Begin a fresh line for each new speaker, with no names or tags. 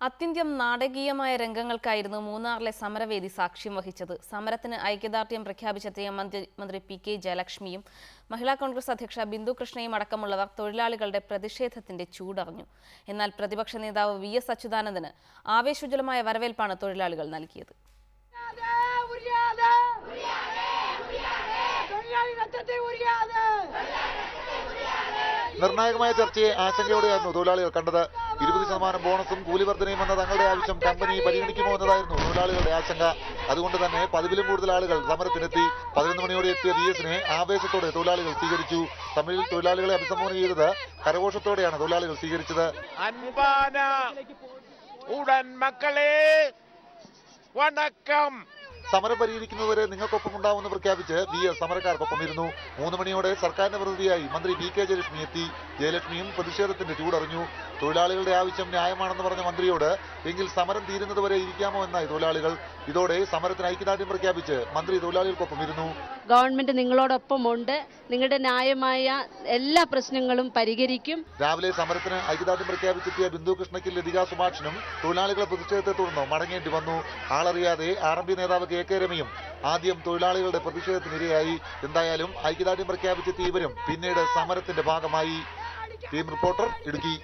അത്യന്തം നാടകീയമായ രംഗങ്ങൾക്കായിരുന്നു മൂന്നാറിലെ സമരവേദി സാക്ഷ്യം വഹിച്ചത്. സമരത്തിന് ഐക്യദാർഢ്യം പ്രഖ്യാപിച്ചെത്തിയ മന്ത്രി പി കെ ജയലക്ഷ്മിയും മഹിളാ കോൺഗ്രസ് അധ്യക്ഷ ബിന്ദു കൃഷ്ണയും അടക്കമുള്ളവർ തൊഴിലാളികളുടെ പ്രതിഷേധത്തിന്റെ ചൂടറിഞ്ഞു. എന്നാൽ പ്രതിപക്ഷ നേതാവ് വി എസ് അച്യുതാനന്ദന് ആവേശോജ്വലമായ വരവേൽപ്പാണ് തൊഴിലാളികൾ നൽകിയത്.
നിർണായകമായ ചർച്ചയെ ആശങ്കയോടെയായിരുന്നു തൊഴിലാളികൾ കണ്ടത്. 20% ബോണസും കൂലി വർധനയും എന്ന തങ്ങളുടെ ആവശ്യം കമ്പനി പരിഗണിക്കുമോ എന്നതായിരുന്നു തൊഴിലാളികളുടെ ആശങ്ക. അതുകൊണ്ട് തന്നെ പതിവിലും കൂടുതൽ ആളുകൾ സമരത്തിനെത്തി. 11 മണിയോടെ എത്തിയ വി എസിനെ ആവേശത്തോടെ തൊഴിലാളികൾ സ്വീകരിച്ചു. തമിഴിൽ തൊഴിലാളികളെ അഭിസംബോധന ചെയ്തത് കരഘോഷത്തോടെയാണ് തൊഴിലാളികൾ സ്വീകരിച്ചത്. സമരം പരിഹരിക്കുന്നതുവരെ നിങ്ങൾക്കൊപ്പം ഉണ്ടാവുമെന്ന് പ്രഖ്യാപിച്ച് വി എസ് സമരക്കാർക്കൊപ്പം ഇരുന്നു. 3 മണിയോടെ സർക്കാരിന്റെ പ്രതിനിധിയായി മന്ത്രി പി കെ ജയലക്ഷ്മി എത്തി. ജയലക്ഷ്മിയും പ്രതിഷേധത്തിന്റെ ചൂടറിഞ്ഞു. തൊഴിലാളികളുടെ ആവശ്യം ന്യായമാണെന്ന് പറഞ്ഞ മന്ത്രിയോട് എങ്കിൽ സമരം തീരുന്നതുവരെ ഇരിക്കാമോ എന്നായി തൊഴിലാളികൾ. ഇതോടെ സമരത്തിന് ഐക്യദാർഢ്യം പ്രഖ്യാപിച്ച് മന്ത്രി തൊഴിലാളികൾക്കൊപ്പം ഇരുന്നു.
ഗവൺമെന്റ് നിങ്ങളോടൊപ്പം ഉണ്ട്, നിങ്ങളുടെ ന്യായമായ എല്ലാ പ്രശ്നങ്ങളും പരിഹരിക്കും.
രാവിലെ സമരത്തിന് ഐക്യദാർഢ്യം പ്രഖ്യാപിച്ചെത്തിയ ബിന്ദു കൃഷ്ണയ്ക്കും ലതിക സുഭാഷിനും തൊഴിലാളികളെ പ്രതിഷേധത്തെ തുടർന്ന് മടങ്ങേണ്ടി വന്നു. ആളറിയാതെ RMP നേതാവ് കെ രമയും ആദ്യം തൊഴിലാളികളുടെ പ്രതിഷേധത്തിനിരയായി. എന്തായാലും ഐക്യദാർഢ്യം പ്രഖ്യാപിച്ചെത്തിയ ഇവരും പിന്നീട് സമരത്തിന്റെ ഭാഗമായി. Team reporter, Idukki.